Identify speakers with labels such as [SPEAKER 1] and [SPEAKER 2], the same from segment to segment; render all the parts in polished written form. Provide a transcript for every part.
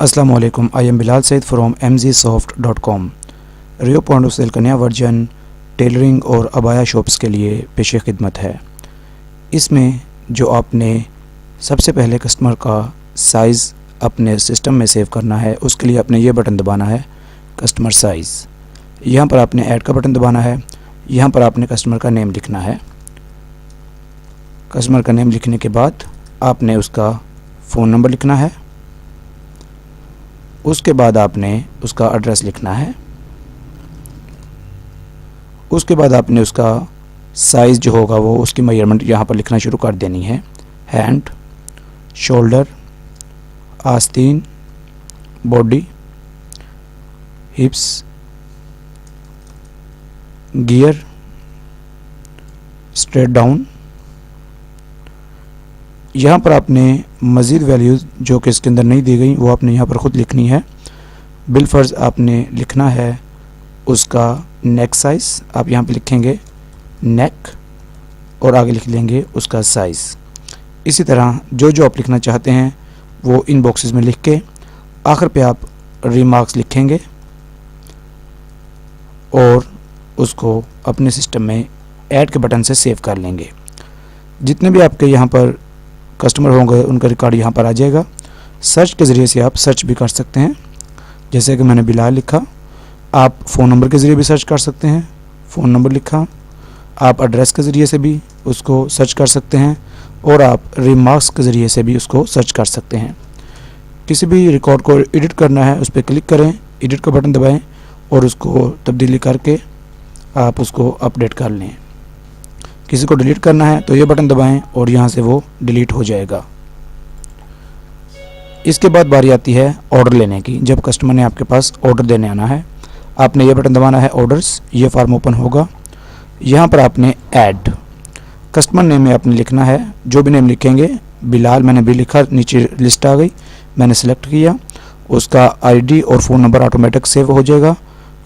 [SPEAKER 1] अस्सलाम वालेकुम, I am Bilal Saeed from mgsoft.com। Rio point of sale का नया वर्जन टेलरिंग और अबाया शॉप्स के लिए पेश खिदमत है। इसमें जो आपने सबसे पहले कस्टमर का साइज़ अपने सिस्टम में सेव करना है, उसके लिए आपने ये बटन दबाना है कस्टमर साइज़। यहाँ पर आपने ऐड का बटन दबाना है। यहाँ पर आपने कस्टमर का नेम लिखना है। कस्टमर का नेम लिखने के बाद आपने उसका फ़ोन नंबर लिखना है। उसके बाद आपने उसका एड्रेस लिखना है। उसके बाद आपने उसका साइज़ जो होगा वो उसकी मेजरमेंट यहाँ पर लिखना शुरू कर देनी है। हैंड, शोल्डर, आस्तीन, बॉडी, हिप्स, गियर, स्ट्रेट डाउन। यहाँ पर आपने मज़ीद वैल्यूज़ जो कि इसके अंदर नहीं दी गई वो आपने यहाँ पर ख़ुद लिखनी है। बिलफर्ज आपने लिखना है उसका नेक साइज़। आप यहाँ पे लिखेंगे नेक और आगे लिख लेंगे उसका साइज़। इसी तरह जो आप लिखना चाहते हैं वो इन बॉक्सेस में लिख के आखिर पे आप रिमार्क्स लिखेंगे और उसको अपने सिस्टम में ऐड के बटन से सेव कर लेंगे। जितने भी आपके यहाँ पर कस्टमर होंगे उनका रिकॉर्ड यहाँ पर आ जाएगा। सर्च के ज़रिए से आप सर्च भी कर सकते हैं, जैसे कि मैंने बिलाल लिखा। आप फ़ोन नंबर के ज़रिए भी सर्च कर सकते हैं, फ़ोन नंबर लिखा। आप एड्रेस के ज़रिए से भी उसको सर्च कर सकते हैं और आप रिमार्क्स के ज़रिए से भी उसको सर्च कर सकते हैं। किसी भी रिकॉर्ड को एडिट करना है उस पर क्लिक करें, एडिट का बटन दबाएं और उसको तब्दीली करके आप उसको अपडेट कर लें। किसी को डिलीट करना है तो ये बटन दबाएं और यहाँ से वो डिलीट हो जाएगा। इसके बाद बारी आती है ऑर्डर लेने की। जब कस्टमर ने आपके पास ऑर्डर देने आना है, आपने ये बटन दबाना है ऑर्डर्स। ये फार्म ओपन होगा। यहाँ पर आपने ऐड कस्टमर नेम में आपने लिखना है जो भी नेम लिखेंगे। बिलाल मैंने भी लिखा, नीचे लिस्ट आ गई, मैंने सेलेक्ट किया। उसका आईडी और फ़ोन नंबर ऑटोमेटिक सेव हो जाएगा,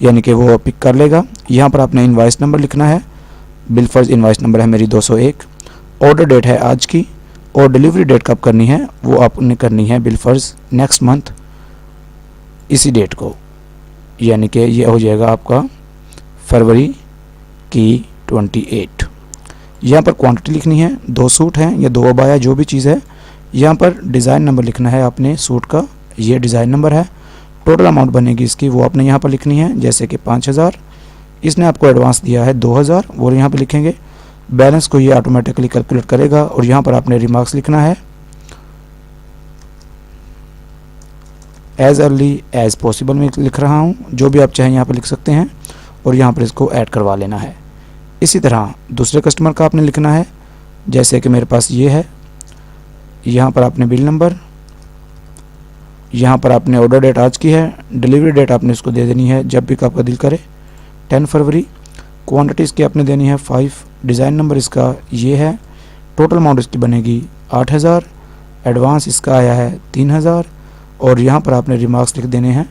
[SPEAKER 1] यानी कि वो पिक कर लेगा। यहाँ पर आपने इनवाइस नंबर लिखना है। बिलफर्ज इनवाइस नंबर है मेरी 201। ऑर्डर डेट है आज की और डिलीवरी डेट कब करनी है वो आपने करनी है बिलफर्ज नेक्स्ट मंथ इसी डेट को, यानी कि ये हो जाएगा आपका फरवरी की 28। यहाँ पर क्वांटिटी लिखनी है, 2 सूट हैं या 2 अबाया जो भी चीज़ है। यहाँ पर डिज़ाइन नंबर लिखना है आपने सूट का, ये डिज़ाइन नंबर है। टोटल अमाउंट बनेगी इसकी वो आपने यहाँ पर लिखनी है, जैसे कि 5000। इसने आपको एडवांस दिया है 2000, वो यहाँ पे लिखेंगे। बैलेंस को ये ऑटोमेटिकली कैलकुलेट करेगा और यहाँ पर आपने रिमार्क्स लिखना है एज़ अर्ली एज़ पॉसिबल में लिख रहा हूँ, जो भी आप चाहें यहाँ पर लिख सकते हैं और यहाँ पर इसको ऐड करवा लेना है। इसी तरह दूसरे कस्टमर का आपने लिखना है, जैसे कि मेरे पास ये है। यहाँ पर आपने बिल नंबर, यहाँ पर आपने ऑर्डर डेट आज की है, डिलीवरी डेट आपने इसको दे देनी है जब भी आपका दिल करे, 10 फरवरी। क्वांटिटी इसकी आपने देनी है 5। डिज़ाइन नंबर इसका ये है। टोटल अमाउंट इसकी बनेगी 8000। एडवांस इसका आया है 3000 और यहाँ पर आपने रिमार्क्स लिख देने हैं।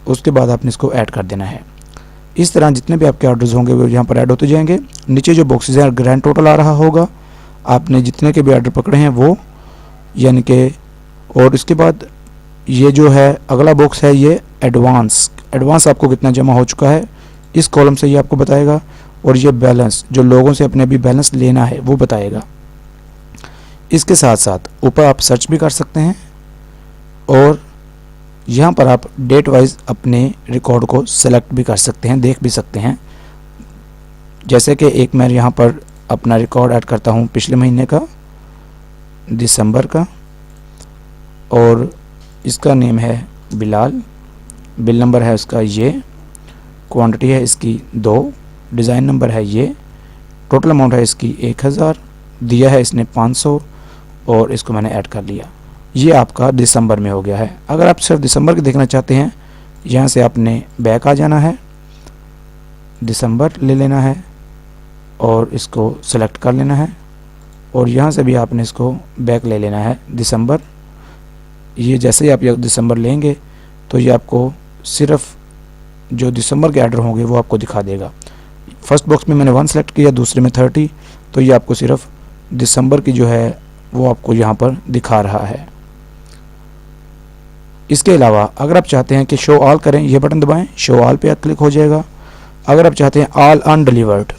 [SPEAKER 1] उसके बाद आपने इसको ऐड कर देना है। इस तरह जितने भी आपके ऑर्डर्स होंगे वो यहाँ पर ऐड होते जाएंगे। नीचे जो बॉक्सेस हैं ग्रैंड टोटल आ रहा होगा, आपने जितने के भी ऑर्डर पकड़े हैं वो, यानी कि। और इसके बाद ये जो है अगला बॉक्स है ये एडवांस आपको कितना जमा हो चुका है इस कॉलम से ये आपको बताएगा। और ये बैलेंस जो लोगों से अपने भी बैलेंस लेना है वो बताएगा। इसके साथ साथ ऊपर आप सर्च भी कर सकते हैं और यहाँ पर आप डेट वाइज अपने रिकॉर्ड को सेलेक्ट भी कर सकते हैं, देख भी सकते हैं। जैसे कि एक मैं यहाँ पर अपना रिकॉर्ड ऐड करता हूँ पिछले महीने का, दिसंबर का, और इसका नेम है बिलाल। बिल नंबर है उसका ये, क्वांटिटी है इसकी 2, डिज़ाइन नंबर है ये, टोटल अमाउंट है इसकी 1000, दिया है इसने 500 और इसको मैंने ऐड कर लिया। ये आपका दिसंबर में हो गया है। अगर आप सिर्फ दिसंबर की देखना चाहते हैं, यहाँ से आपने बैक आ जाना है, दिसंबर ले लेना है और इसको सेलेक्ट कर लेना है और यहाँ से भी आपने इसको बैक ले लेना है दिसंबर। ये जैसे ही आप ये दिसंबर लेंगे तो ये आपको सिर्फ जो दिसंबर के ऑर्डर होंगे वो आपको दिखा देगा। फर्स्ट बॉक्स में मैंने 1 सेलेक्ट किया, दूसरे में 30, तो ये आपको सिर्फ दिसंबर की जो है वो आपको यहाँ पर दिखा रहा है। इसके अलावा अगर आप चाहते हैं कि शो ऑल करें, ये बटन दबाएं, शो ऑल पे क्लिक हो जाएगा। अगर आप चाहते हैं ऑल अनडिलीवर्ड,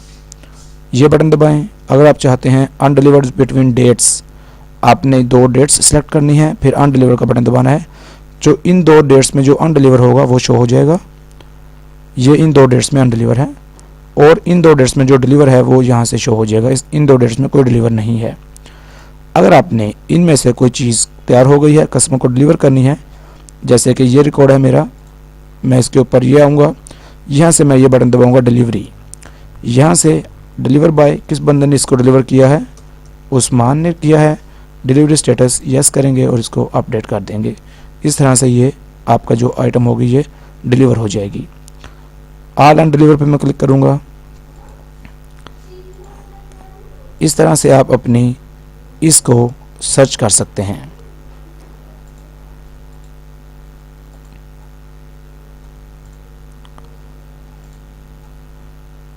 [SPEAKER 1] ये बटन दबाएं। अगर आप चाहते हैं अनडिलीवर्ड बिटवीन डेट्स, आपने 2 डेट्स सेलेक्ट करनी है, फिर अनडिलीवर का बटन दबाना है। जो इन 2 डेट्स में जो अनडिलीवर होगा वो शो हो जाएगा। ये इन 2 डेट्स में अनडिलीवर है, और इन 2 डेट्स में जो डिलीवर है वो यहाँ से शो हो जाएगा। इन 2 डेट्स में कोई डिलीवर नहीं है। अगर आपने इनमें से कोई चीज़ तैयार हो गई है, कस्टमर को डिलीवर करनी है, जैसे कि ये रिकॉर्ड है मेरा, मैं इसके ऊपर ये आऊँगा, यहाँ से मैं ये बटन दबाऊँगा डिलीवरी। यहाँ से डिलीवर बाय, किस बंदे ने इसको डिलीवर किया है, उस्मान ने किया है। डिलीवरी स्टेटस यस करेंगे और इसको अपडेट कर देंगे। इस तरह से ये आपका जो आइटम होगी ये डिलीवर हो जाएगी। ऑल एंड डिलीवर पे मैं क्लिक करूँगा। इस तरह से आप अपनी इसको सर्च कर सकते हैं।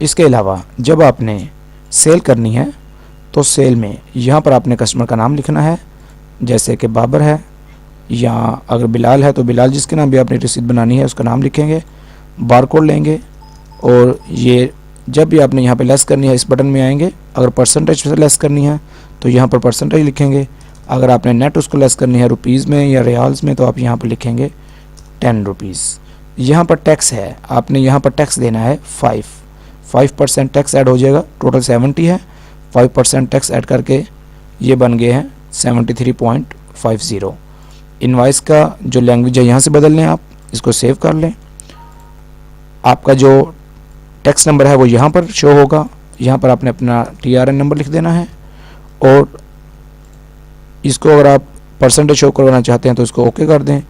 [SPEAKER 1] इसके अलावा जब आपने सेल करनी है तो सेल में यहाँ पर आपने कस्टमर का नाम लिखना है, जैसे कि बाबर है, या अगर बिलाल है तो बिलाल, जिसके नाम भी आपने रसीद बनानी है उसका नाम लिखेंगे, बारकोड लेंगे, और ये जब भी आपने यहाँ पे लेस करनी है इस बटन में आएंगे। अगर परसेंटेज से लेस करनी है तो यहाँ पर परसेंटेज लिखेंगे। अगर आपने नेट उसको लेस करनी है रुपीज़ में या रियाल्स में तो आप यहाँ पर लिखेंगे 10 रुपीज़। यहाँ पर टैक्स है, आपने यहाँ पर टैक्स देना है 5% टैक्स ऐड हो जाएगा। टोटल 70 है, 5% टैक्स ऐड करके ये बन गए हैं 73.50। इनवाइस का जो लैंग्वेज है यहाँ से बदल लें, आप इसको सेव कर लें। आपका जो टैक्स नंबर है वो यहाँ पर शो होगा। यहाँ पर आपने अपना TRN नंबर लिख देना है, और इसको अगर आप परसेंटेज शो करवाना चाहते हैं तो इसको ओके कर दें,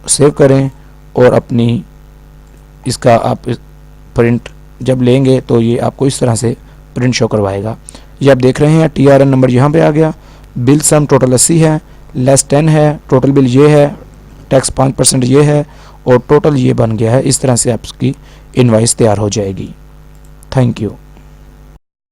[SPEAKER 1] सेव करें, और अपनी इसका आप प्रिंट जब लेंगे तो ये आपको इस तरह से प्रिंट शो करवाएगा। ये आप देख रहे हैं TRN नंबर यहाँ पे आ गया। बिल सम टोटल 80 है, लेस 10 है, टोटल बिल ये है, टैक्स 5% ये है, और टोटल ये बन गया है। इस तरह से आपकी इनवाइस तैयार हो जाएगी। Thank you.